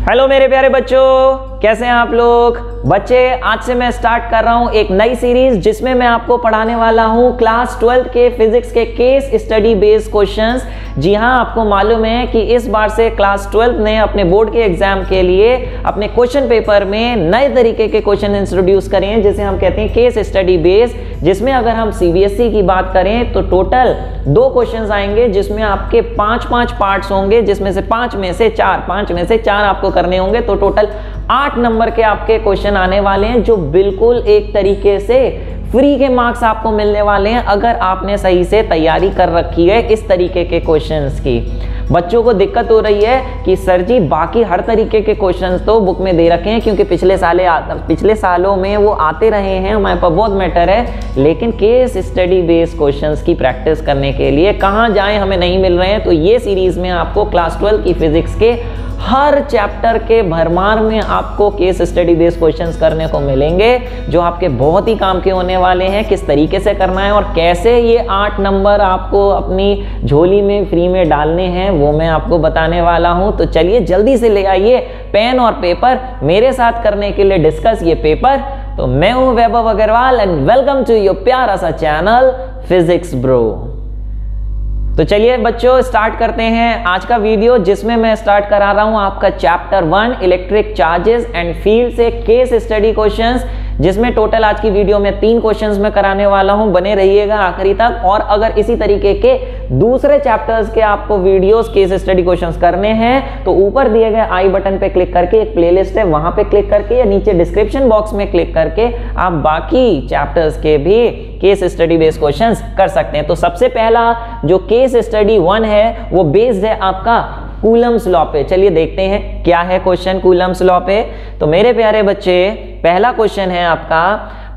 Hello मेरे प्यारे बच्चों, कैसे हैं आप लोग। बच्चे, आज से मैं स्टार्ट कर रहा हूं एक नई सीरीज जिसमें मैं आपको पढ़ाने वाला हूं क्लास 12 के फिजिक्स के केस स्टडी बेस्ड क्वेश्चंस। जी हां, आपको मालूम है कि इस बार से क्लास 12 ने अपने बोर्ड के एग्जाम के लिए अपने क्वेश्चन पेपर में नए तरीके के क्वेश्चन इंट्रोड्यूस करे हैं जिसे हम कहते हैं केस स्टडी बेस्ड। जिसमें अगर हम सीबीएसई की बात करें तो टोटल 2 क्वेश्चंस आएंगे जिसमें आपके 5 पार्ट्स होंगे, जिसमें से 5 में से 4 आपको करने होंगे। तो टोटल 8 नंबर के आपके क्वेश्चन आने वाले हैं जो बिल्कुल एक तरीके से फ्री के मार्क्स आपको मिलने वाले हैं अगर आपने सही से तैयारी कर रखी है इस तरीके के क्वेश्चंस की। बच्चों को दिक्कत हो रही है कि सर जी बाकी हर तरीके के क्वेश्चंस तो बुक में दे रखे हैं क्योंकि पिछले सालों में वो आते रहे हैं, हमारे पास बहुत मैटर है, लेकिन केस स्टडी बेस्ड क्वेश्चंस की प्रैक्टिस करने के लिए कहाँ जाएं, हमें नहीं मिल रहे हैं। तो ये सीरीज में आपको क्लास 12 की फिजिक्स के हर चैप्टर के भरमार में आपको केस स्टडी बेस्ड क्वेश्चंस करने को मिलेंगे जो आपके बहुत ही काम के होने वाले हैं। किस तरीके से करना है और कैसे ये 8 नंबर आपको अपनी झोली में फ्री में डालने हैं वो मैं आपको बताने वाला हूं। तो चलिए जल्दी से ले आइए पेन और पेपर मेरे साथ करने के लिए डिस्कस ये पेपर। तो मैं हूं Vaibhav Agrawal and welcome to your प्यारा सा चैनल फिजिक्स ब्रो। तो चलिए बच्चों स्टार्ट करते हैं आज का वीडियो जिसमें मैं स्टार्ट करा रहा हूं आपका chapter 1 electric charges and field से केस स्टडी क्वेश्चंस, जिसमें टोटल आज की वीडियो में 3 क्वेश्चंस मैं कराने वाला हूं। बने रहिएगा आखिरी तक। और अगर इसी तरीके के दूसरे चैप्टर्स के आपको वीडियोस केस स्टडी क्वेश्चंस करने हैं तो ऊपर दिए गए आई बटन पे क्लिक करके एक प्लेलिस्ट है वहां पे क्लिक करके या नीचे डिस्क्रिप्शन बॉक्स में क्लिक करके आप बाकी चैप्टर्स के भी केस स्टडी बेस्ड क्वेश्चंस कर सकते हैं। तो सबसे पहला जो केस स्टडी 1 है वो बेस्ड है आपका कूलम्स लॉ पे। चलिए देखते हैं क्या है क्वेश्चन कूलम्स लॉ पे। तो मेरे प्यारे बच्चे, पहला क्वेश्चन है आपका,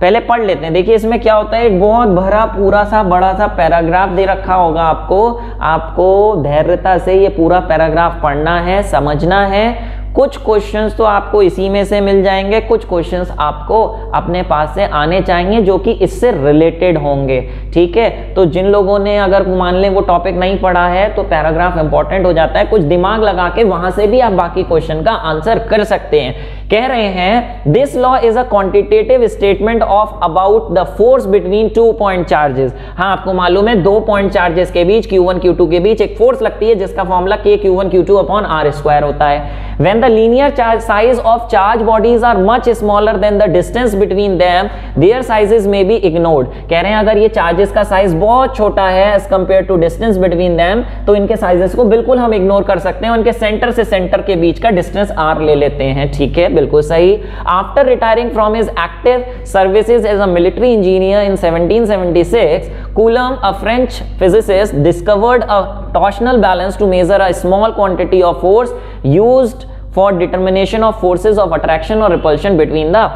पहले पढ़ लेते हैं। देखिए इसमें क्या होता है, एक बहुत भरा पूरा सा बड़ा सा पैराग्राफ दे रखा होगा आपको धैर्यता से ये पूरा पैराग्राफ पढ़ना है, समझना है। कुछ क्वेश्चंस तो आपको इसी में से मिल जाएंगे, कुछ क्वेश्चंस आपको अपने पास से आने चाहिए जो कि इससे रिलेटेड होंगे। ठीक है, तो जिन लोगों ने अगर मान लें वो टॉपिक नहीं पढ़ा है तो पैराग्राफ इंपॉर्टेंट हो जाता है, कुछ दिमाग लगा के वहां से भी आप बाकी क्वेश्चन का आंसर कर सकते हैं। कह रहे हैं this law is a quantitative statement of about the force between 2 point charges. हाँ, आपको मालूम है 2 पॉइंट चार्जेस के बीच Q1 Q2 के बीच एक फोर्स लगती है जिसका formula K Q1 Q2 upon R² होता है। When the linear charge size of charge bodies are much smaller than the distance between them, their sizes may be ignored। कह रहे हैं अगर ये चार्जेस का साइज बहुत छोटा है as compared to distance between them तो इनके साइजेस को बिल्कुल हम इग्नोर कर सकते हैं, उनके सेंटर से सेंटर के बीच का डिस्टेंस R ले लेते हैं। ठीक है, बिल्कुल सही। After retiring from his active services as a military engineer in 1776, Coulomb, a French physicist, discovered a torsional balance to measure a small quantity of force used for determination of forces of attraction or repulsion between the।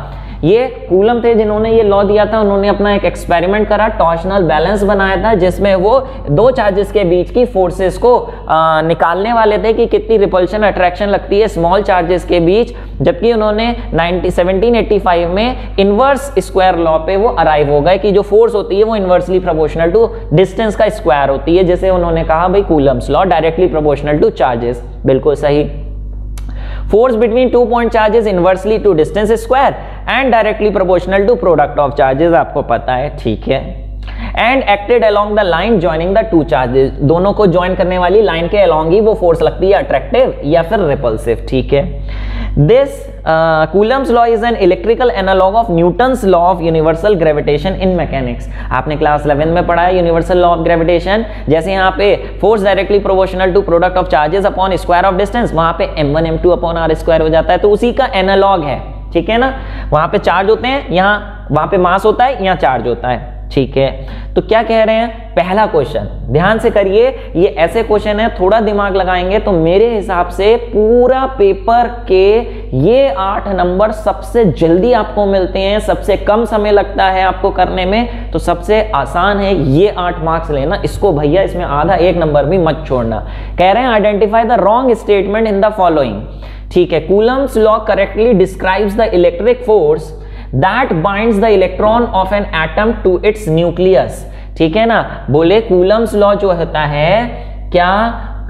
ये coulomb थे जिन्होंने ये law दिया था, उन्होंने अपना एक experiment करा, टॉर्शनल बैलेंस बनाया था जिसमें वो 2 चार्जेस के बीच की फोर्सेस को निकालने वाले थे कि कितनी रिपल्शन अट्रैक्शन लगती है स्मॉल चार्जेस के बीच। जबकि उन्होंने 1785 में इनवर्स स्क्वायर लॉ पे वो अराइव हो गए कि जो फोर्स होती है वो इनवर्सली प्रोपोर्शनल टू डिस्टेंस का स्क्वायर होती है, जिसे उन्होंने कहा भाई Coulomb's law, directly proportional two charges. बिल्कुल सही। Force between 2 point charges inversely to distance square and directly proportional to product of charges, आपको पता है। ठीक है। And acted along the line joining the 2 charges, दोनों को ज्वाइन करने वाली लाइन के along ही वो फोर्स लगती है अट्रैक्टिव या फिर रिपल्सिव। ठीक है। This Coulomb's law is an electrical analog of Newton's law of universal gravitation in mechanics। आपने क्लास 11 में पढ़ा है यूनिवर्सल लॉ ऑफ ग्रेविटेशन। जैसे यहाँ पे force directly proportional to product of charges upon square of distance, वहां पे m1 m2 upon R² हो जाता है, तो उसी का एनालॉग है। ठीक है ना, वहां पे चार्ज होते हैं, यहाँ वहां पे मास होता है, यहाँ चार्ज होता है। ठीक है, तो क्या कह रहे हैं, पहला क्वेश्चन ध्यान से करिए, ये ऐसे क्वेश्चन है थोड़ा दिमाग लगाएंगे तो मेरे हिसाब से पूरा पेपर के ये 8 नंबर सबसे जल्दी आपको मिलते हैं, सबसे कम समय लगता है आपको करने में, तो सबसे आसान है ये 8 मार्क्स लेना। इसको भैया इसमें आधा 1 नंबर भी मत छोड़ना। कह रहे हैं identify the wrong statement in the following. ठीक है, Coulomb's law correctly describes the electric force that binds the electron of an atom to its nucleus। ठीक है ना, बोले कूलम्स लॉ जो होता है क्या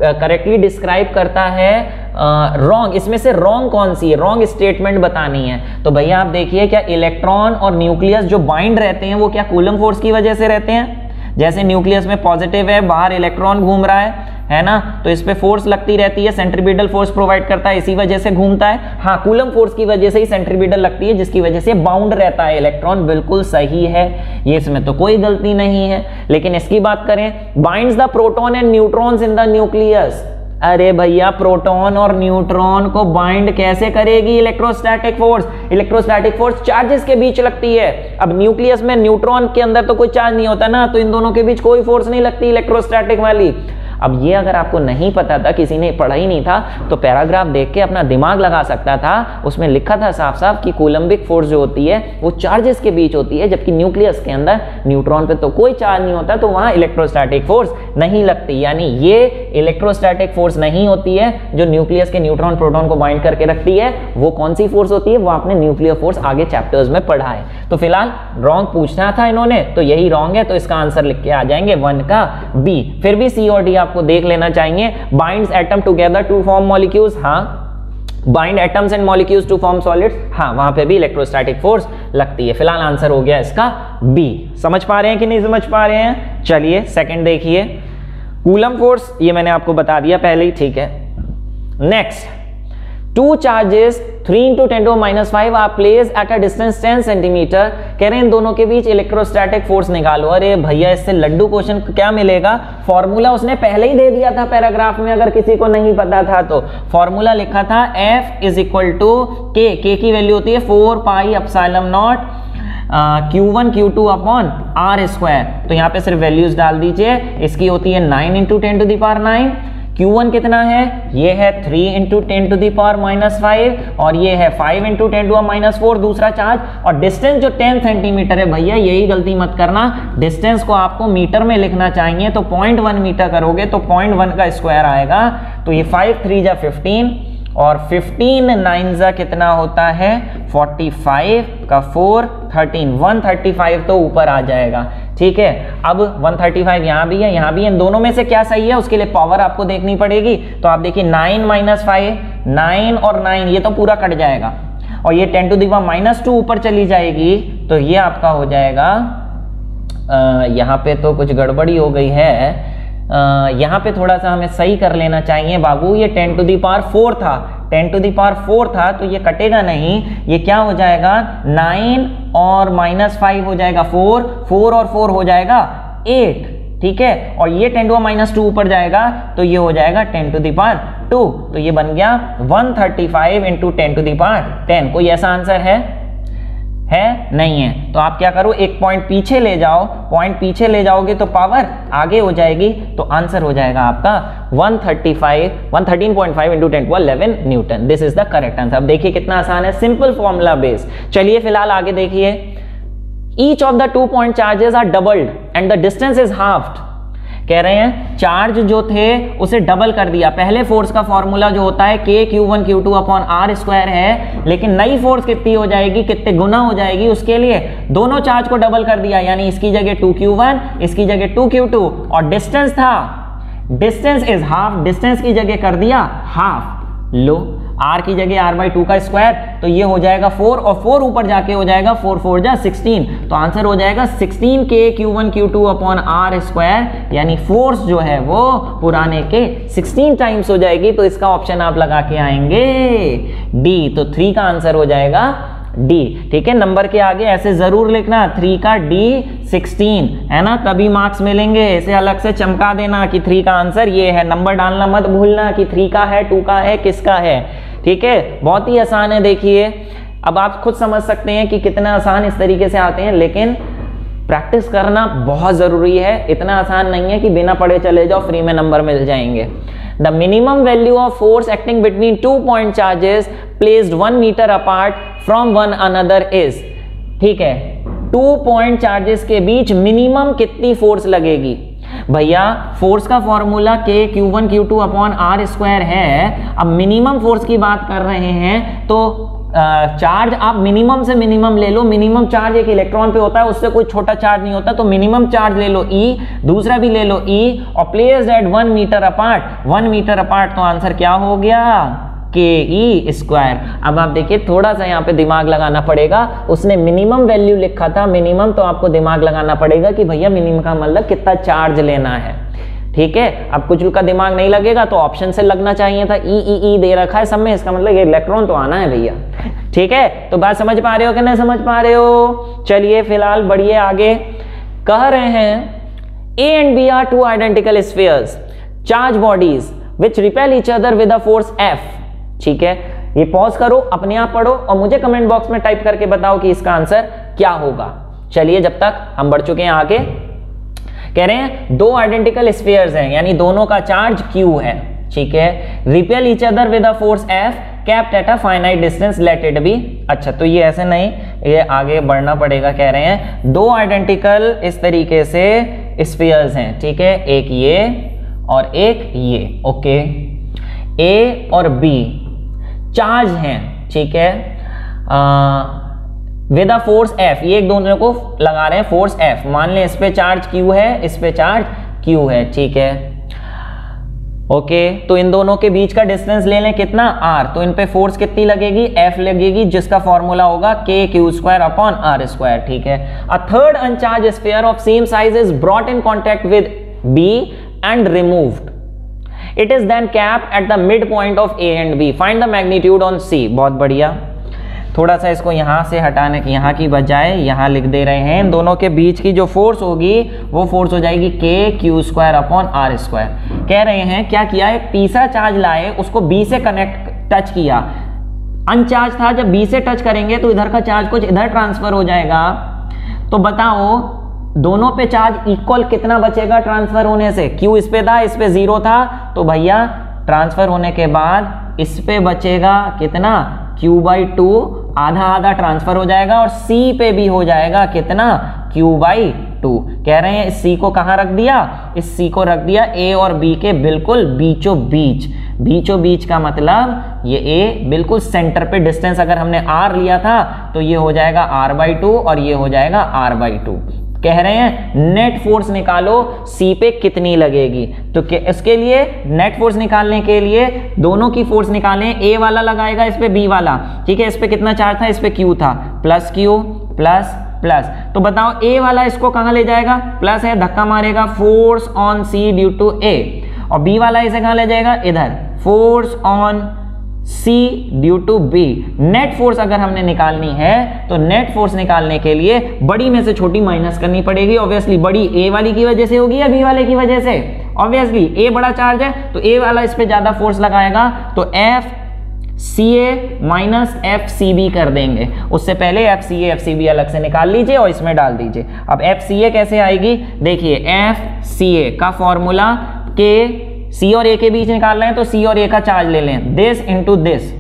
करेक्टली डिस्क्राइब करता है रॉन्ग, इसमें से रॉन्ग कौन सी है, रॉन्ग स्टेटमेंट बतानी है। तो भैया आप देखिए, क्या इलेक्ट्रॉन और न्यूक्लियस जो बाइंड रहते हैं वो क्या कूलम फोर्स की वजह से रहते हैं? जैसे न्यूक्लियस में पॉजिटिव है, बाहर इलेक्ट्रॉन घूम रहा है ना, तो इस पे फोर्स लगती रहती है, सेंट्रीपिटल फोर्स प्रोवाइड करता है, इसी वजह से घूमता है। हाँ, कूलम फोर्स की वजह से ही सेंट्रीपिटल लगती है, जिसकी वजह से बाउंड रहता है इलेक्ट्रॉन, बिल्कुल सही है, ये इसमें तो कोई गलती नहीं है। लेकिन इसकी बात करें, binds the proton and neutrons in the nucleus. अरे भैया, प्रोटॉन और न्यूट्रॉन को बाइंड कैसे करेगी electrostatic force? Electrostatic force charges के बीच लगती है। अब न्यूक्लियस में न्यूट्रॉन के अंदर तो कोई चार्ज नहीं होता ना, तो इन दोनों के बीच कोई फोर्स नहीं लगती इलेक्ट्रोस्टैटिक वाली। अब ये अगर आपको नहीं पता था, किसी ने पढ़ा ही नहीं था, तो पैराग्राफ देख के अपना दिमाग लगा सकता था। उसमें लिखा था साफ साफ कि कूलम्बिक फोर्स जो होती है वो चार्जेस के बीच होती है, जबकि न्यूक्लियस के अंदर न्यूट्रॉन पे तो कोई चार्ज नहीं होता, तो वहां इलेक्ट्रोस्टैटिक फोर्स नहीं लगती। यानी ये इलेक्ट्रोस्टैटिक फोर्स नहीं होती है जो न्यूक्लियस के न्यूट्रॉन प्रोटॉन को बाइंड करके रखती है। वो कौन सी फोर्स होती है? वो आपने न्यूक्लियर फोर्स आगे चैप्टर्स में पढ़ा है। तो फिलहाल रॉन्ग पूछना था इन्होंने, तो यही रॉन्ग है, तो इसका आंसर लिख के आ जाएंगे 1 का बी। फिर भी सी और डी आपको देख लेना चाहिए। Binds atom together to form molecules, हाँ। Bind atoms and molecules to form solids, हाँ, वहां पे भी इलेक्ट्रोस्टैटिक फोर्स लगती है। फिलहाल आंसर हो गया इसका बी। समझ पा रहे हैं कि नहीं समझ पा रहे हैं? चलिए सेकंड देखिए, कूलम फोर्स ये मैंने आपको बता दिया पहले ही, ठीक है। Next, two charges 3 × 10⁻⁵ are placed at a distance 10 centimetre. कह रहे हैं इन दोनों के बीच इलेक्ट्रोस्टैटिक फोर्स निकालो। अरे भैया, इससे लड्डू क्वेश्चन क्या मिलेगा? फॉर्मूला उसने पहले ही दे दिया था पैराग्राफ में, अगर किसी को नहीं पता था तो। फॉर्मूला लिखा था F = K की वैल्यू होती है 4πε0 Q1 Q2 अपॉन R²। तो यहाँ पे सिर्फ वैल्यूज डाल दीजिए। इसकी होती है 9 × 10⁹। Q1 कितना है? ये है 3 × 10⁻⁵ और ये है 5 × 10⁻⁴ दूसरा चार्ज। और डिस्टेंस जो 10 सेंटीमीटर है भैया, यही गलती मत करना, डिस्टेंस को आपको मीटर में लिखना चाहिए। तो 0.1 मीटर करोगे तो 0.1 का स्क्वायर आएगा। तो ये 5 × 3 = 15 और 15 × 9 = कितना होता है? 45 का 4 13, 135 तो ऊपर आ जाएगा, ठीक है। अब 135 यहाँ भी है, यहाँ भी है, इन दोनों में से क्या सही है उसके लिए पावर आपको देखनी पड़ेगी। तो आप देखिए 9 - 5, 9 और 9 ये तो पूरा कट जाएगा, और ये 10⁻² ऊपर चली जाएगी, तो ये आपका हो जाएगा, यहाँ पे तो कुछ गड़बड़ी हो गई है, यहाँ पे थोड़ा सा हमें सही कर लेना चाहिए बाबू। ये 10⁴ था, 10⁴ था, तो ये कटेगा नहीं, ये क्या हो जाएगा? 9 और -5 हो जाएगा 4, 4 और 4 हो जाएगा 8, ठीक है। और ये 10⁻² ऊपर जाएगा तो ये हो जाएगा 10⁻²। तो ये बन गया 135 × 10⁻10। कोई ऐसा आंसर है? नहीं है। तो आप क्या करो, एक पॉइंट पीछे ले जाओ, पॉइंट पीछे ले जाओगे तो पावर आगे हो जाएगी, तो आंसर हो जाएगा आपका 113.5 × 10⁻11 Newton. This is the correct answer. अब देखिए कितना आसान है, सिंपल फॉर्मूला बेस। चलिए फिलहाल आगे देखिए, each of the 2 point charges are doubled and the distance is halved. कह रहे हैं चार्ज जो थे उसे डबल कर दिया। पहले फोर्स का फॉर्मूला जो होता है K Q1 Q2 upon R² है, लेकिन नई फोर्स कितनी हो जाएगी, कितने गुना हो जाएगी, उसके लिए दोनों चार्ज को डबल कर दिया। यानी इसकी जगह 2Q1, इसकी जगह 2Q2, और डिस्टेंस था, डिस्टेंस इज हाफ, डिस्टेंस की जगह कर दिया हाफ। लो, R की जगह R/2 का स्क्वायर, तो ये हो जाएगा 4, और 4 ऊपर जाके हो जाएगा 4 4 जा 16। तो आंसर हो जाएगा 16K Q1 Q2 upon R², यानी फोर्स जो है वो पुराने के 16 टाइम्स हो जाएगी। तो इसका ऑप्शन आप लगा के आएंगे डी। तो 3 का आंसर हो जाएगा डी, ठीक है। नंबर के आगे ऐसे जरूर लिखना, 3 का D 16 है ना, तभी मार्क्स मिलेंगे। इसे अलग से चमका देना कि 3 का आंसर ये है, नंबर डालना मत भूलना कि 3 का है, 2 का है, किसका है, ठीक है। बहुत ही आसान है। देखिए अब आप खुद समझ सकते हैं कि कितना आसान इस तरीके से आते हैं, लेकिन प्रैक्टिस करना बहुत जरूरी है। इतना आसान नहीं है कि बिना पढ़े चले जाओ फ्री में नंबर मिल जाएंगे। The minimum value of force acting between 2 point charges placed 1 meter apart from one another is, ठीक है, 2 point charges के बीच मिनिमम कितनी फोर्स लगेगी? भैया फोर्स का formula K Q1 Q2 upon R² है। अब मिनिमम फोर्स की बात कर रहे हैं, तो चार्ज आप मिनिमम से मिनिमम ले लो। मिनिमम चार्ज एक इलेक्ट्रॉन पे होता है, उससे कोई छोटा चार्ज नहीं होता, तो मिनिमम चार्ज ले लो E, दूसरा भी ले लो E, और placed at 1 metre apart, 1 metre apart. तो आंसर क्या हो गया? KE square. अब आप देखिए थोड़ा सा यहाँ पे दिमाग लगाना पड़ेगा, उसने मिनिमम वैल्यू लिखा था, मिनिमम, तो आपको दिमाग लगाना पड़ेगा कि भैया मिनिमम का मतलब कितना चार्ज लेना है, ठीक है। अब कुछ का दिमाग नहीं लगेगा तो ऑप्शन से लगना चाहिए था, ई दे रखा है सब में, इसका मतलब ये इलेक्ट्रॉन तो आना है भैया, ठीक है। तो बात समझ पा रहे हो कि नहीं समझ पा रहे हो? चलिए फिलहाल बढ़िए आगे। कह रहे हैं A and B are two identical spheres, charged bodies which repel each other with a force F, ठीक है। ये पॉज करो, अपने आप पढ़ो और मुझे कमेंट बॉक्स में टाइप करके बताओ कि इसका आंसर क्या होगा। चलिए जब तक हम बढ़ चुके हैं आगे, कह रहे हैं दो आइडेंटिकल स्फीयर्स हैं, यानी दोनों का चार्ज Q है, ठीक है। Repel each other with a force F kept at a finite distance, let it be। अच्छा तो ये ऐसे नहीं, ये आगे बढ़ना पड़ेगा। कह रहे हैं दो आइडेंटिकल इस तरीके से स्फीयर्स हैं, ठीक है, एक ये और एक ये, ओके। A और B चार्ज हैं, ठीक है, विद अ फोर्स F, ये एक दोनों को लगा रहे हैं फोर्स F। मान लें इस पे चार्ज Q है, इस पे चार्ज Q है, ठीक है, ओके। तो इन दोनों के बीच का डिस्टेंस ले लें कितना, R, तो इन पे फोर्स कितनी लगेगी, F लगेगी, जिसका फॉर्मूला होगा KQ² अपॉन R², ठीक है। A third uncharged sphere of same size is brought in contact with B and removed, it is then kept at the mid point of A and B, find the magnitude on C। बहुत बढ़िया, थोड़ा सा इसको यहाँ से हटाने की, यहाँ की बजाय यहाँ लिख दे रहे हैं। इन दोनों के बीच की जो फोर्स होगी वो फोर्स हो जाएगी KQ² अपॉन R²। कह रहे हैं क्या किया, एक तीसरा चार्ज लाए, उसको B से कनेक्ट टच किया, अनचार्ज था, जब B से टच करेंगे तो इधर का चार्ज कुछ इधर ट्रांसफर हो जाएगा। तो बताओ दोनों पे चार्ज इक्वल कितना बचेगा ट्रांसफर होने से, Q इस पे था, इस पे 0 था, तो भैया ट्रांसफर होने के बाद इस पे बचेगा कितना, Q/2, आधा आधा ट्रांसफर हो जाएगा, और C पे भी हो जाएगा कितना, Q/2। कह रहे हैं इस C को कहाँ रख दिया, इस C को रख दिया A और B के बिल्कुल बीचों बीच। बीचों बीच का मतलब ये A बिल्कुल सेंटर पे, डिस्टेंस अगर हमने R लिया था तो ये हो जाएगा R/2 और ये हो जाएगा R/2। कह रहे हैं नेट फोर्स निकालो C पे कितनी लगेगी, तो इसके लिए नेट फोर्स निकालने के लिए दोनों की फोर्स निकालें, A वाला लगाएगा इस पे B वाला, ठीक है। इस पे कितना चार्ज था, इस पे Q था, प्लस Q प्लस प्लस, तो बताओ A वाला इसको कहां ले जाएगा, प्लस है, धक्का मारेगा, force on C due to A, और B वाला इसे कहां ले जाएगा, इधर, force on C due to B। Net force अगर हमने निकालनी है तो नेट फोर्स निकालने के लिए बड़ी में से छोटी माइनस करनी पड़ेगी। ऑब्वियसली बड़ी A वाली की वजह से होगी या B वाले की वजह से, ऑब्वियसली A बड़ा चार्ज है तो A वाला इस पे ज्यादा फोर्स लगाएगा, तो FCA माइनस FCB कर देंगे। उससे पहले FCA FCB अलग से निकाल लीजिए और इसमें डाल दीजिए। अब FCA कैसे आएगी, देखिए FCA का फॉर्मूला के C और A के बीच निकाल रहे हैं तो C और A का चार्ज ले लें, this into this,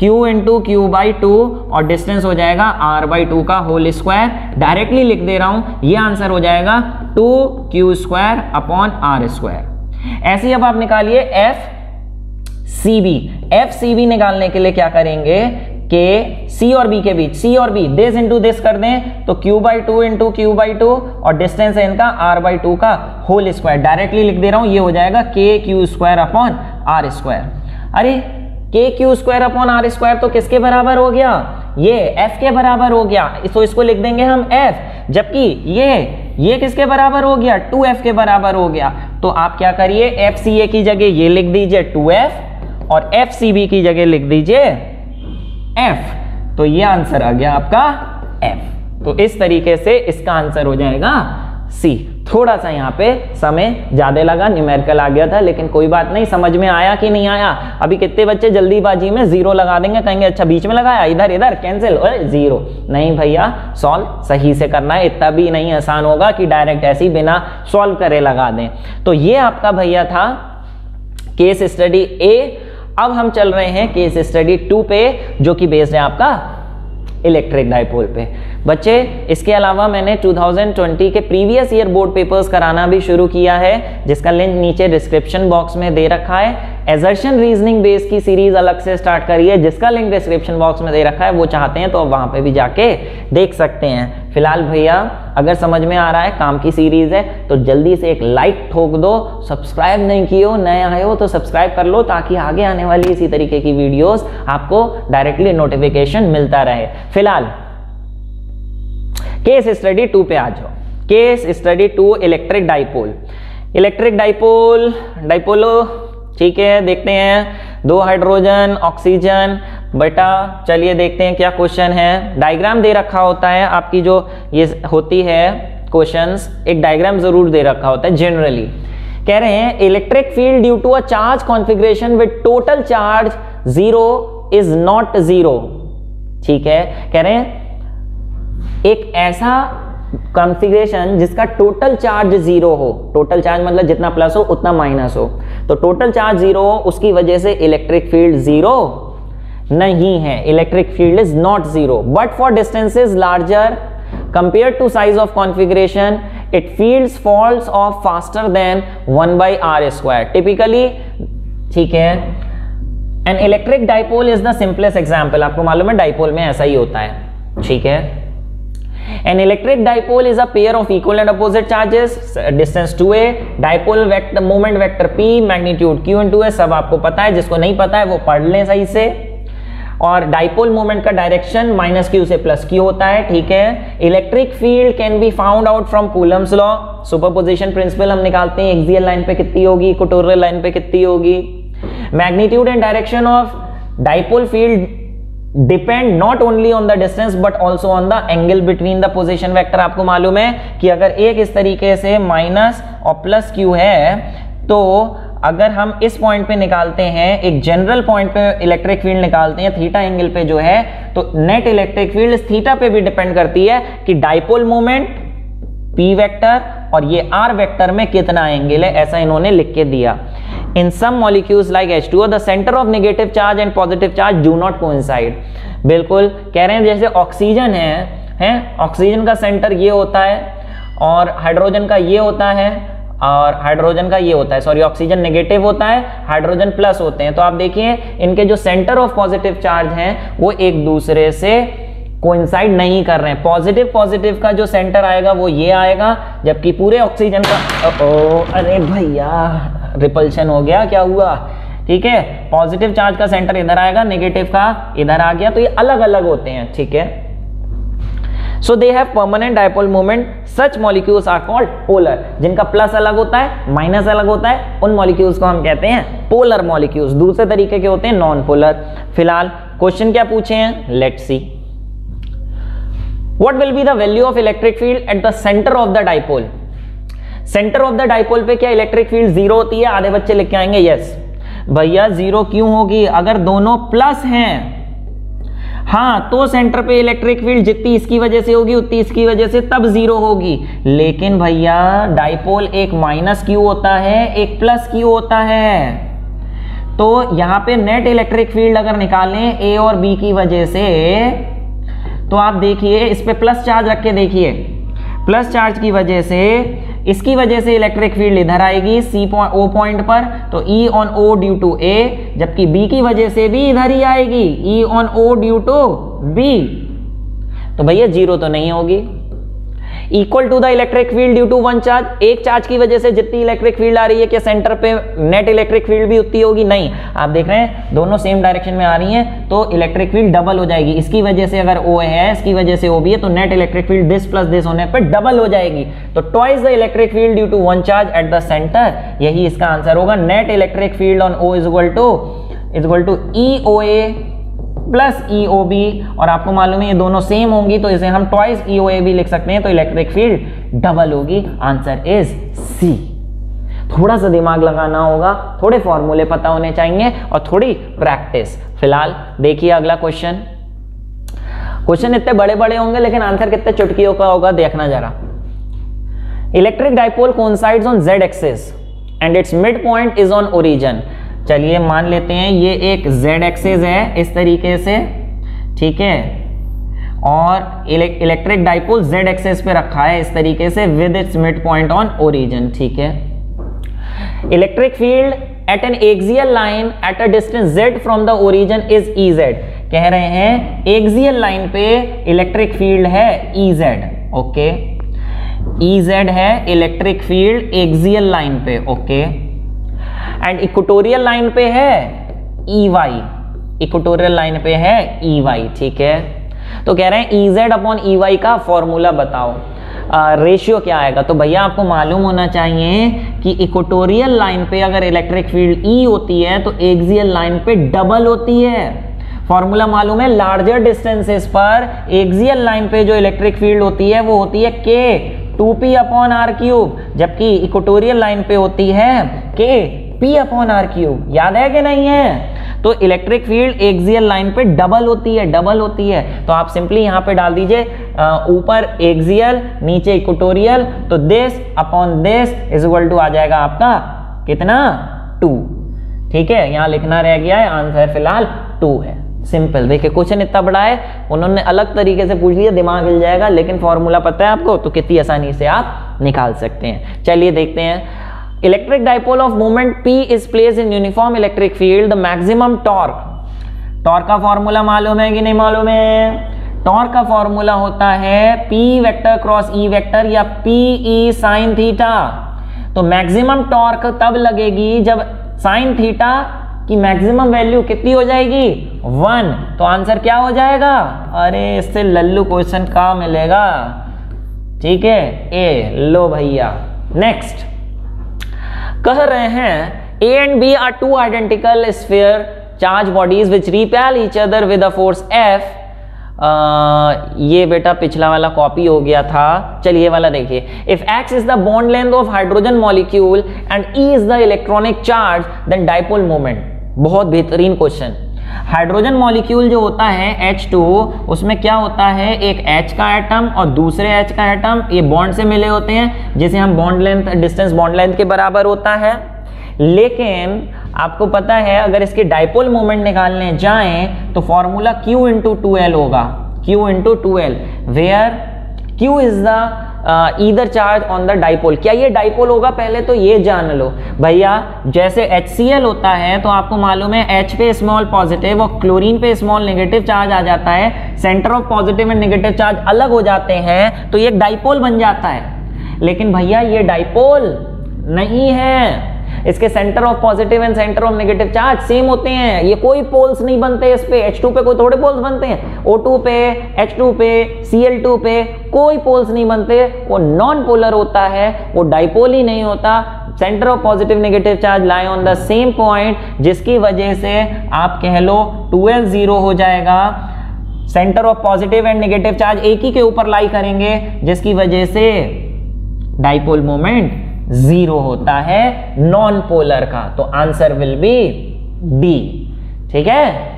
Q into Q/2, और डिस्टेंस हो जाएगा R/2 का होल स्क्वायर। डायरेक्टली लिख दे रहा हूं, ये आंसर हो जाएगा 2Q² अपॉन R²। ऐसे ही अब आप निकालिए FCB। FCB निकालने के लिए क्या करेंगे कि C और B के बीच, C और B दिस इंटू दिस कर दें तो Q/2 इंटू Q/2, और डिस्टेंस है इनका R/2 का होल स्क्वायर। डायरेक्टली लिख दे रहा हूं, ये हो जाएगा KQ² अपॉन R²। अरे KQ² अपॉन R² तो किसके बराबर हो गया, ये F के बराबर हो गया, तो इसको लिख देंगे हम F, जबकि ये किसके बराबर हो गया, 2F के बराबर हो गया। तो आप क्या करिए, FCA की जगह ये लिख दीजिए 2F और FCB की जगह लिख दीजिए F, तो ये आंसर आ गया आपका F। तो इस तरीके से इसका आंसर हो जाएगा C। थोड़ा सा यहाँ पे समय ज्यादा लगा, न्यूमेरिकल आ गया था, लेकिन कोई बात नहीं, समझ में आया कि नहीं आया। अभी कितने बच्चे जल्दीबाजी में 0 लगा देंगे, कहेंगे अच्छा बीच में लगाया, इधर इधर कैंसिल, 0। नहीं भैया, सॉल्व सही से करना है, इतना भी नहीं आसान होगा कि डायरेक्ट ऐसे ही बिना सॉल्व करे लगा दें। तो ये आपका भैया था केस स्टडी A। अब हम चल रहे हैं केस स्टडी 2 पे, जो कि बेस्ड है आपका इलेक्ट्रिक डाइपोल पे। बच्चे इसके अलावा मैंने 2020 के प्रीवियस ईयर बोर्ड पेपर्स कराना भी शुरू किया है, जिसका लिंक नीचे डिस्क्रिप्शन बॉक्स में दे रखा है। एजर्शन रीजनिंग बेस की सीरीज अलग से स्टार्ट करी है, जिसका लिंक डिस्क्रिप्शन बॉक्स में दे रखा है, वो चाहते हैं तो अब वहां पे भी जाके देख सकते हैं। फिलहाल भैया अगर समझ में आ रहा है, काम की सीरीज है, तो जल्दी से एक लाइक ठोक दो। सब्सक्राइब नहीं किए हो, नए आए हो तो सब्सक्राइब कर लो, ताकि आगे आने वाली इसी तरीके की वीडियोस आपको डायरेक्टली नोटिफिकेशन मिलता रहे। फिलहाल केस स्टडी 2 पे आ जाओ। Case study 2 electric dipole. Electric dipole, डाइपोलो, ठीक है, देखते हैं 2 हाइड्रोजन ऑक्सीजन। बेटा चलिए देखते हैं क्या क्वेश्चन है। डायग्राम दे रखा होता है आपकी, जो ये होती है क्वेश्चंस, एक डायग्राम जरूर दे रखा होता है जनरली। कह रहे हैं electric field due to a charge configuration with total charge 0 is not 0। ठीक है, कह रहे हैं एक ऐसा कॉन्फ़िगरेशन जिसका टोटल चार्ज 0 हो, टोटल चार्ज मतलब जितना प्लस हो उतना माइनस हो, तो टोटल चार्ज 0 हो, उसकी वजह से इलेक्ट्रिक फील्ड 0 नहीं है। Electric field is not 0, but for distances larger compared to size of configuration it fields falls off faster than 1/r square typically। ठीक है, an electric dipole is the simplest example। आपको मालूम है dipole में ऐसा ही होता है, ठीक है। An electric dipole is a pair of equal and opposite charges, distance 2a, dipole vector moment vector p, magnitude q into a, सब आपको पता है, जिसको नहीं पता है वो पढ़ लें सही से। और डाइपोल मोमेंट का डायरेक्शन माइनस क्यू से प्लस क्यू होता है, ठीक है। Electric field can be found out from Coulomb's law. Superposition principle हम निकालते हैं, एक्सियल लाइन पे कितनी होगी, इक्वेटोरियल लाइन पे कितनी होगी। Magnitude and direction of dipole field depend not only on the distance but also on the angle between the position vector. आपको मालूम है कि अगर एक इस तरीके से माइनस और प्लस क्यू है, तो अगर हम इस पॉइंट पे निकालते हैं, एक जनरल पॉइंट पे इलेक्ट्रिक फील्ड निकालते हैं थीटा एंगल पे जो है, तो नेट इलेक्ट्रिक फील्ड थीटा पे भी डिपेंड करती है कि डाइपोल मोमेंट पी वेक्टर और ये आर वेक्टर में कितना एंगल है, ऐसा इन्होंने लिख के दिया। In some molecules like H2O, the center of negative charge and positive charge do not coincide। बिल्कुल कह रहे हैं जैसे ऑक्सीजन है, ऑक्सीजन का सेंटर ये होता है और हाइड्रोजन का ये होता है, और हाइड्रोजन का ये होता है, सॉरी ऑक्सीजन नेगेटिव होता है, हाइड्रोजन प्लस होते हैं। तो आप देखिए इनके जो सेंटर ऑफ पॉजिटिव चार्ज हैं वो एक दूसरे से कोइंसाइड नहीं कर रहे हैं। पॉजिटिव पॉजिटिव का जो सेंटर आएगा वो ये आएगा, जबकि पूरे ऑक्सीजन का अरे भैया रिपल्शन हो गया, क्या हुआ, ठीक है। पॉजिटिव चार्ज का सेंटर इधर आएगा, नेगेटिव का इधर आ गया, तो ये अलग अलग होते हैं, ठीक है। So they have permanent dipole moment, such molecules are called polar. जिनका प्लस अलग होता है, माइनस अलग होता है, उन मॉलिक्यूल्स को हम कहते हैं पोलर मॉलिक्यूल्स। दूसरे तरीके के होते हैं नॉन पोलर। फिलहाल क्वेश्चन क्या पूछे हैं, let's see. What will be the value of electric field at the centre of the dipole. Centre of the dipole पे क्या इलेक्ट्रिक फील्ड 0 होती है? आधे बच्चे लिख के आएंगे यस। भैया 0 क्यों होगी? अगर दोनों प्लस हैं, हाँ, तो सेंटर पे इलेक्ट्रिक फील्ड जितनी इसकी वजह से होगी उतनी इसकी वजह से तब 0 होगी। लेकिन भैया डाइपोल एक माइनस क्यू होता है, एक प्लस क्यू होता है, तो यहां पे नेट इलेक्ट्रिक फील्ड अगर निकालें ए और बी की वजह से, तो आप देखिए इस पे प्लस चार्ज रख के देखिए, प्लस चार्ज की वजह से, इसकी वजह से इलेक्ट्रिक फील्ड इधर आएगी ओ पॉइंट पर, तो E on O due to A, जबकि B की वजह से भी इधर ही आएगी, E on O due to B, तो भैया 0 तो नहीं होगी। Equal to the electric field due to one charge, एक चार्ज की वजह से जितनी इलेक्ट्रिक फील्ड आ रही है, क्या सेंटर पे नेट इलेक्ट्रिक फील्ड भी उतनी होगी? नहीं। आप देख रहे हैं दोनों सेम डायरेक्शन में आ रही हैं, तो इलेक्ट्रिक फील्ड डबल हो जाएगी। इसकी वजह से अगर O है, इसकी वजह से O भी है, तो net electric field this plus this होने पर डबल हो जाएगी, तो twice the electric field due to one charge at the centre. यही इसका आंसर होगा। Net electric field on O is equal to EOA plus EOB, और आपको मालूम है ये दोनों सेम होंगी, तो इसे हम ट्वाइस EOA भी लिख सकते हैं, तो इलेक्ट्रिक फील्ड डबल होगी। Answer is C. थोड़ा सा दिमाग लगाना होगा, थोड़े फॉर्मूले पता होने चाहिए और थोड़ी प्रैक्टिस। फिलहाल देखिए अगला क्वेश्चन। क्वेश्चन इतने बड़े बड़े होंगे लेकिन आंसर कितने चुटकियों का होगा देखना जरा। Electric dipole coincides on Z axis and it's mid point is on origin. चलिए मान लेते हैं ये एक Z एक्सिस है इस तरीके से, ठीक है, और इलेक्ट्रिक डाइपोल Z एक्सिस पे रखा है इस तरीके से with its mid point on origin, ठीक है। Electric field at N axial line at a distance Z from the origin is EZ। कह रहे हैं एक्सियल लाइन पे इलेक्ट्रिक फील्ड है EZ ओके, EZ है इलेक्ट्रिक फील्ड एक्सियल लाइन पे, okay, and equatorial line पे है EY, इक्वेटोरियल लाइन पे है EY, ठीक है। तो कह रहे हैं EZ अपॉन EY का फॉर्मूला बताओ, रेशियो क्या आएगा। तो भैया आपको मालूम होना चाहिए कि इक्वेटोरियल लाइन पे अगर इलेक्ट्रिक फील्ड E होती है तो एक्सियल लाइन पे डबल होती है। फॉर्मूला मालूम है, लार्जर डिस्टेंसेस पर एक्सियल लाइन पे जो इलेक्ट्रिक फील्ड होती है वो होती है K 2P upon R cube, जबकि इक्वेटोरियल लाइन पे होती है K P upon R cube. याद है कि नहीं है? तो इलेक्ट्रिक फील्ड एक्सियल लाइन पे डबल होती है, डबल होती है। तो आप सिंपली यहाँ पे डाल दीजिए ऊपर एक्सियल नीचे इक्वेटोरियल, तो this upon this is equal to आ जाएगा आपका कितना 2, ठीक है। यहाँ लिखना रह गया है, आंसर फिलहाल 2 है। सिंपल, देखिए क्वेश्चन इतना बड़ा है, उन्होंने अलग तरीके से पूछ लिया, दिमाग हिल जाएगा, लेकिन फॉर्मूला पता है आपको तो कितनी आसानी से आप निकाल सकते हैं। चलिए देखते हैं। Electric dipole of moment P is placed in uniform electric field. The maximum torque. Torque का फॉर्मूला मालूम है कि नहीं मालूम है? टॉर्क का फॉर्मूला होता है P vector cross E vector या PE sin थीटा। तो मैक्सिमम टॉर्क तब लगेगी जब sin थीटा की मैक्सिमम वैल्यू कितनी हो जाएगी 1। तो आंसर क्या हो जाएगा? अरे इससे लल्लू क्वेश्चन का मिलेगा, ठीक है, ए लो भैया। नेक्स्ट कह रहे हैं A and B are two identical sphere charge bodies which repel each other with a force F। ये बेटा पिछला वाला कॉपी हो गया था, चलिए वाला देखिए। If X is the bond length of hydrogen molecule and E is the electronic charge then dipole moment। बहुत बेहतरीन क्वेश्चन। हाइड्रोजन मॉलिक्यूल जो होता है H2, उसमें क्या होता है, एक H का एटम और दूसरे H का एटम, ये बॉन्ड से मिले होते हैं, जिसे हम bond length, distance bond length के बराबर होता है। लेकिन आपको पता है अगर इसके डाइपोल मोमेंट निकालने जाएं तो फॉर्मूला Q इंटू 2L होगा, Q into 2L, where Q is the either charge on the dipole. क्या ये डाइपोल होगा? पहले तो ये जान लो भैया, जैसे HCl होता है तो आपको मालूम है H पे स्मॉल पॉजिटिव और क्लोरीन पे स्मॉल नेगेटिव चार्ज आ जाता है, centre of positive and negative charge अलग हो जाते हैं तो ये एक डाइपोल बन जाता है। लेकिन भैया ये डाइपोल नहीं है, इसके centre of positive and centre of negative charge same होते हैं, ये कोई पोल्स नहीं बनते इस पे। H2 पे कोई थोड़े पोल्स बनते हैं, O2 पे, H2 पे, Cl2 पे कोई पोल्स नहीं बनते, वो नॉन पोलर होता है, वो डाइपोल ही नहीं होता। Centre of positive negative charge lie on the same point, जिसकी वजह से आप कह लो 2L 0 हो जाएगा। Centre of positive and negative charge एक ही के ऊपर लाई करेंगे, जिसकी वजह से डाइपोल मोमेंट 0 होता है नॉन पोलर का। तो आंसर विल बी डी, ठीक है।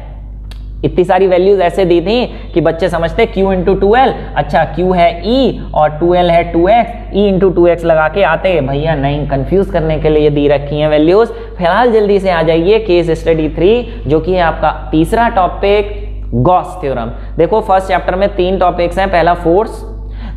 इतनी सारी वैल्यूज ऐसे दी थी कि बच्चे समझते Q इंटू 2L, अच्छा Q है E और 2L है 2x, E इंटू 2x लगा के आते। भैया नहीं, कंफ्यूज करने के लिए दी रखी हैं वैल्यूज। फिलहाल जल्दी से आ जाइए केस स्टडी 3, जो कि है आपका तीसरा टॉपिक, गॉस थ्योरम। देखो फर्स्ट चैप्टर में 3 टॉपिक्स हैं, पहला फोर्स,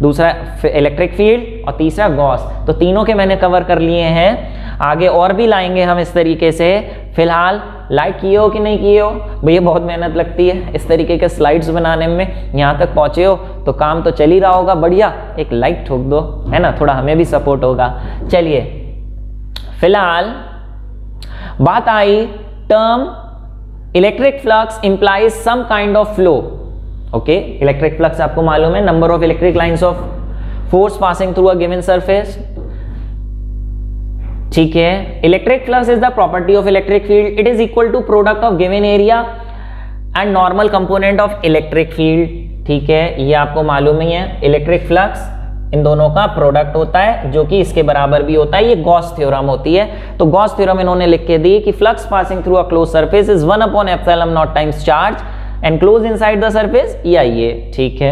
दूसरा इलेक्ट्रिक फील्ड और तीसरा गॉस। तो तीनों के मैंने कवर कर लिए हैं, आगे और भी लाएंगे हम इस तरीके से। फिलहाल लाइक किए हो कि नहीं किए हो? भैया बहुत मेहनत लगती है इस तरीके के स्लाइड्स बनाने में, यहाँ तक पहुँचे हो तो काम तो चल ही रहा होगा बढ़िया, एक लाइक ठोक दो, है ना, थोड़ा हमें भी सपोर्ट होगा। चलिए फिलहाल बात आई term electric flux implies some kind of flow. Okay, electric flux आपको मालूम है, number of electric lines of force passing through a given surface, ठीक है। Electric flux is the property of electric field, it is equal to product of given area and normal component of electric field, ठीक है। ये आपको मालूम ही है, electric flux in दोनों का प्रोडक्ट होता है, जो कि इसके बराबर भी होता है। ये गॉस थ्योरम होती है। तो गॉस थ्योरम इन्होंने लिख के दी कि flux passing through a close surface is 1 upon epsilon not times charge enclosed inside the surface, या ये, ठीक है।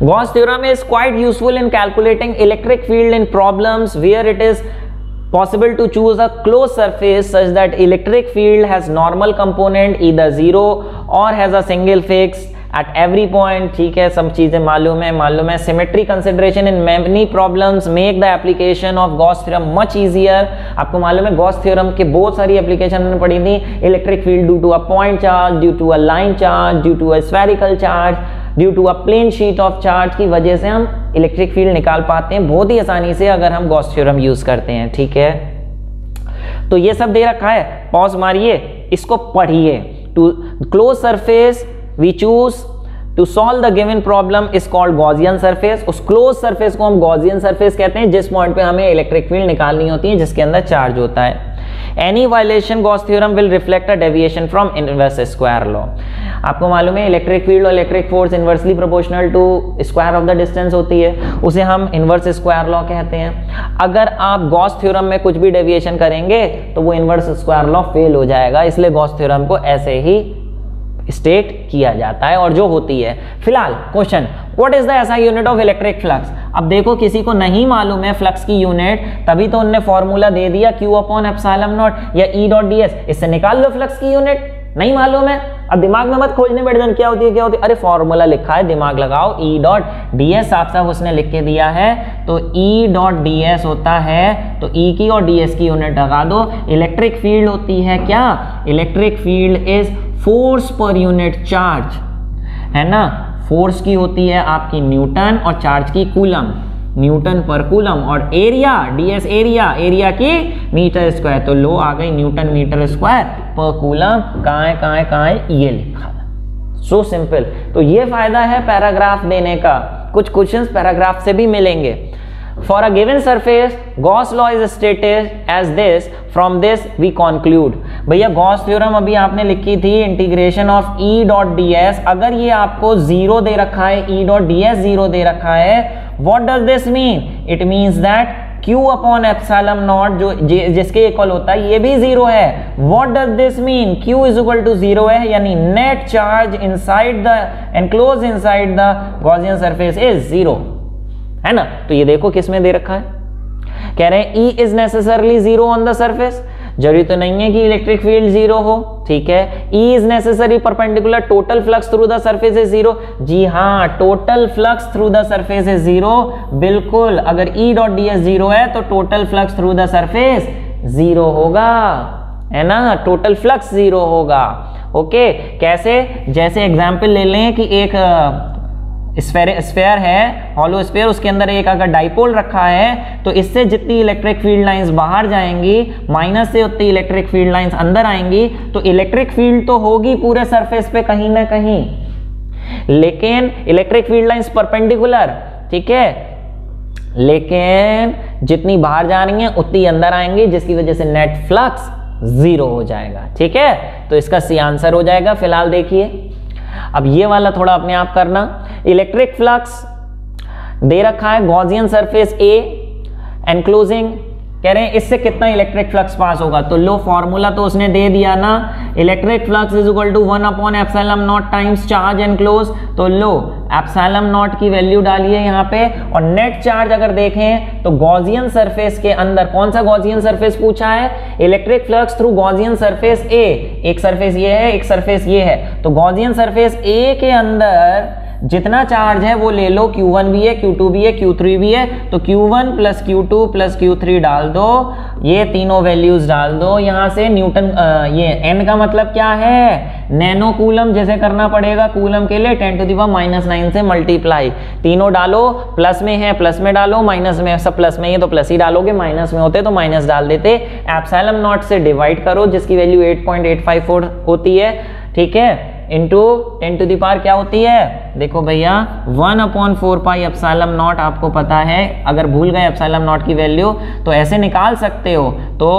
Gauss theorem is quite useful in calculating electric field in problems where it is possible to choose a closed surface such that electric field has normal component either 0 or has a single fix at every point, ठीक है। सब चीजें मालूम है। Symmetry consideration in many problems make the application of Gauss theorem much easier। आपको मालूम है Gauss theorem के बहुत सारी एप्लीकेशन हमने पढ़ी थी, electric field due to a point charge, due to a line charge, due to a spherical charge, due to a plane sheet of charge की वजह से हम इलेक्ट्रिक फील्ड निकाल पाते हैं बहुत ही आसानी से अगर हम गॉस थ्योरम यूज करते हैं। ठीक है, तो ये सब दे रखा है, पॉज मारिए, इसको पढ़िए। To close surface we choose to solve the given problem is called Gaussian surface. उस क्लोज सरफेस को हम गॉसियन सरफेस कहते हैं जिस पॉइंट पे हमें इलेक्ट्रिक फील्ड निकालनी होती है जिसके अंदर चार्ज होता है। Any violation Gauss theorem will reflect a deviation from inverse square law. आपको मालूम है इलेक्ट्रिक फील्ड और electric force inversely proportional to square of the distance होती है, उसे हम इनवर्स स्क्वायर लॉ कहते हैं। अगर आप गॉस थ्योरम में कुछ भी डेविएशन करेंगे तो वो इनवर्स स्क्वायर लॉ फेल हो जाएगा, इसलिए गॉस थ्योरम को ऐसे ही स्टेट किया जाता है और जो होती है। फिलहाल question, what is the SI unit of electric flux. अब देखो किसी को नहीं मालूम है फ्लक्स की यूनिट, तभी तो उन्होंने फॉर्मूला दे दिया Q अपॉन एप्सिलॉन नॉट या E डॉट ds, इससे निकाल लो फ्लक्स की यूनिट। नहीं मालूम है, अब दिमाग में मत खोजने बैठ जाओ क्या होती है क्या होती है, अरे फॉर्मूला लिखा है, दिमाग लगाओ। E डॉट ds साफ साफ उसने लिख के दिया है, तो E डॉट ds होता है, तो E की और ds की यूनिट लगा दो। इलेक्ट्रिक फील्ड होती है क्या, electric field is force per unit charge, है ना। फोर्स की होती है आपकी न्यूटन और चार्ज की कूलम, न्यूटन पर कूलम, और एरिया ds एरिया, एरिया की मीटर स्क्वायर, तो लो आ गई न्यूटन मीटर स्क्वायर पर कूलम। कहाँ है ये लिखा, सो सिंपल। तो ये फायदा है पैराग्राफ देने का, कुछ क्वेश्चंस पैराग्राफ से भी मिलेंगे। For a given surface, Gauss law is stated as this. From this we conclude. भैया गॉस थ्योरम अभी आपने लिखी थी integration of E dot ds। अगर ये आपको जीरो दे रखा है, E डॉट ds जीरो दे रखा है, what does this mean? It means that Q upon epsilon not जो जिसके इक्वल होता है ये भी जीरो है। What does this mean? Q is equal to zero है, यानी net charge inside the enclose inside the Gaussian surface is zero, है ना। तो ये देखो किस में दे रखा है, कह रहे हैं E is necessarily zero on the surface. जरूरी तो नहीं है कि इलेक्ट्रिक फील्ड जीरो हो, ठीक है। E is necessary perpendicular, total flux through the surface is zero. जी हाँ, total flux through the surface is zero, बिल्कुल। अगर E डॉट ds जीरो है तो total flux through the surface zero होगा, है ना, टोटल फ्लक्स जीरो होगा। ओके, कैसे, जैसे एग्जाम्पल ले लें कि एक स्फेयर है, हॉलो स्फेयर, उसके अंदर एक अगर डाइपोल रखा है तो इससे जितनी इलेक्ट्रिक फील्ड लाइंस बाहर जाएंगी माइनस से उतनी इलेक्ट्रिक फील्ड लाइंस अंदर आएंगी, तो इलेक्ट्रिक फील्ड तो होगी पूरे सरफेस पे कहीं ना कहीं, लेकिन इलेक्ट्रिक फील्ड लाइंस परपेंडिकुलर, ठीक है, लेकिन जितनी बाहर जा रही हैं उतनी अंदर आएंगी, जिसकी वजह से नेट फ्लक्स जीरो हो जाएगा। ठीक है, तो इसका सी आंसर हो जाएगा। फिलहाल देखिए, अब ये वाला थोड़ा अपने आप करना। इलेक्ट्रिक फ्लक्स दे रखा है गॉसियन सरफेस ए एनक्लोजिंग, कह रहे हैं इससे कितना इलेक्ट्रिक फ्लक्स पास होगा, तो लो फॉर्मूला तो उसने दे दिया ना, electric flux is equal to 1 upon epsilon not times charge enclose. तो लो एप्सिलॉन नॉट की वैल्यू डालिए यहाँ पे, और नेट चार्ज अगर देखें तो गॉसियन सरफेस के अंदर, कौन सा गॉसियन सरफेस पूछा है, electric flux through Gaussian surface A, एक सरफेस ये है एक सरफेस ये है, तो गॉसियन सरफेस ए के अंदर जितना चार्ज है वो ले लो, Q1 भी है, Q2 भी है, Q3 भी है, तो Q1 plus Q2 plus Q3 डाल दो, ये तीनों वैल्यूज डाल दो यहाँ से। न्यूटन ये n का मतलब क्या है, नैनो कूलम जैसे करना पड़ेगा कूलम के लिए, 10⁻⁹ से मल्टीप्लाई, तीनों डालो, प्लस में है प्लस में डालो, माइनस में, सब प्लस में ही तो प्लस ही डालोगे, माइनस में होते तो माइनस डाल देते। एप्सिलॉन नॉट से डिवाइड करो जिसकी वैल्यू 8.854 होती है, ठीक है, इंटू 10 टू द पावर क्या होती है, देखो भैया 1/4 पाई एप्सिलॉन नॉट, आपको पता है, अगर भूल गए एप्सिलॉन नॉट की वैल्यू तो ऐसे निकाल सकते हो, तो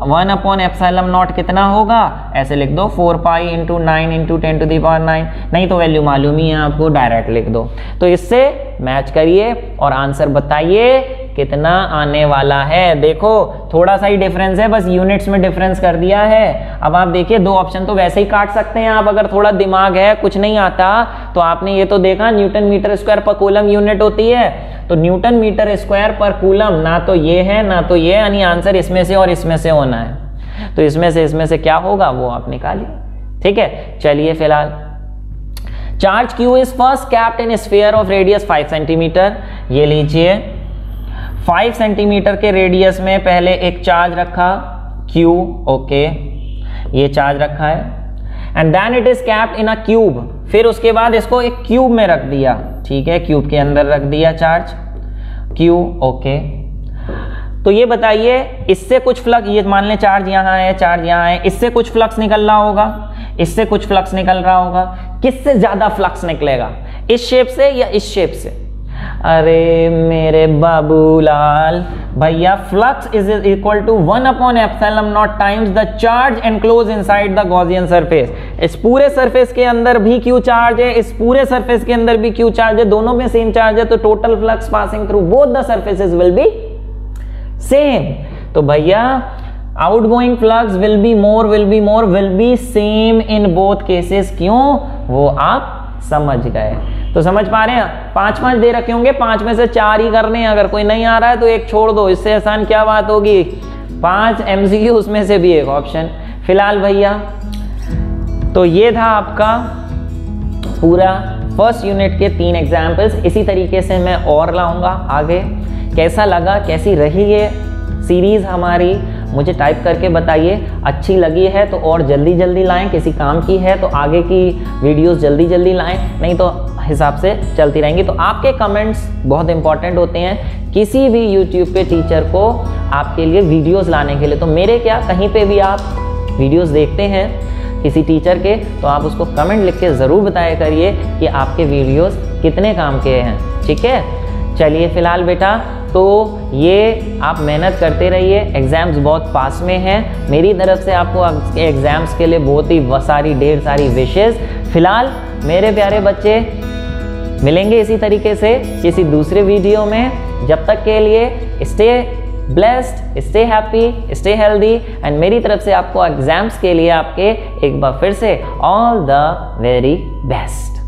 1/एप्सिलॉन नॉट कितना होगा, ऐसे लिख दो 4 pi into 9 into 10 to the power 9, नहीं तो वैल्यू मालूम ही है आपको, डायरेक्ट लिख दो। तो इससे मैच करिए और आंसर बताइए कितना आने वाला है। देखो थोड़ा सा ही डिफरेंस है, बस यूनिट्स में डिफरेंस कर दिया है। अब आप देखिए, दो ऑप्शन तो वैसे ही काट सकते हैं आप, अगर थोड़ा दिमाग है, कुछ नहीं आता तो आपने ये तो देखा न्यूटन मीटर स्क्वायर पर कूलम यूनिट होती है, तो न्यूटन मीटर स्क्वायर पर कूलम ना तो ये है ना तो ये, यानी आंसर इसमें से और इसमें से होना है, तो इसमें से क्या होगा वो आप निकालिए। ठीक है, चलिए फिलहाल charge Q is first capped in sphere of radius 5 centimetre, ये लीजिए 5 सेंटीमीटर के रेडियस में पहले एक चार्ज रखा Q, ओके, ये चार्ज रखा है, and then it is capped in a cube. फिर उसके बाद इसको एक क्यूब में रख दिया, ठीक है, क्यूब के अंदर रख दिया चार्ज, क्यूब, ओके। तो ये बताइए इससे कुछ फ्लक्स, ये मान लें चार्ज यहाँ है, चार्ज यहाँ है, इससे कुछ फ्लक्स निकल रहा होगा, इससे कुछ फ्लक्स निकल रहा होगा। किससे ज्यादा फ्लक्स निकलेगा, इस शेप से या इस शेप से? अरे मेरे बाबूलाल भैया, flux is equal to 1/ε0 times the charge enclose inside the Gaussian surface. इस पूरे सरफेस के अंदर भी क्यू चार्ज है, इस पूरे सरफेस के अंदर भी क्यू चार्ज है, दोनों में सेम चार्ज है, तो total flux passing through both the surfaces will be same. तो भैया outgoing flux will be more, will be same in both cases. क्यों? वो आप समझ गए। तो समझ पा रहे हैं? 5 दे रखे होंगे, 5 में से 4 ही करने हैं। अगर कोई नहीं आ रहा है तो एक छोड़ दो, इससे आसान क्या बात होगी। 5 MCQ, उसमें से भी एक ऑप्शन। फिलहाल भैया तो ये था आपका पूरा फर्स्ट यूनिट के 3 एग्जाम्पल्स। इसी तरीके से मैं और लाऊंगा आगे। कैसा लगा, कैसी रही ये सीरीज हमारी, मुझे टाइप करके बताइए। अच्छी लगी है तो और जल्दी जल्दी लाएं, किसी काम की है तो आगे की वीडियोस जल्दी जल्दी लाएं, नहीं तो हिसाब से चलती रहेंगी। तो आपके कमेंट्स बहुत इंपॉर्टेंट होते हैं किसी भी यूट्यूब पे टीचर को आपके लिए वीडियोस लाने के लिए। तो मेरे क्या, कहीं पे भी आप वीडियोस देखते हैं किसी टीचर के, तो आप उसको कमेंट लिख के ज़रूर बताया करिए कि आपके वीडियोस कितने काम के हैं, ठीक है। चलिए फिलहाल बेटा तो ये आप मेहनत करते रहिए, एग्ज़ाम्स बहुत पास में हैं। मेरी तरफ से आपको एग्ज़ाम्स के लिए बहुत ही ढेर सारी विशेज़। फिलहाल मेरे प्यारे बच्चे मिलेंगे इसी तरीके से किसी दूसरे वीडियो में। जब तक के लिए stay blessed, stay happy, stay healthy. And मेरी तरफ से आपको एग्ज़ाम्स के लिए आपके एक बार फिर से ऑल द वेरी बेस्ट।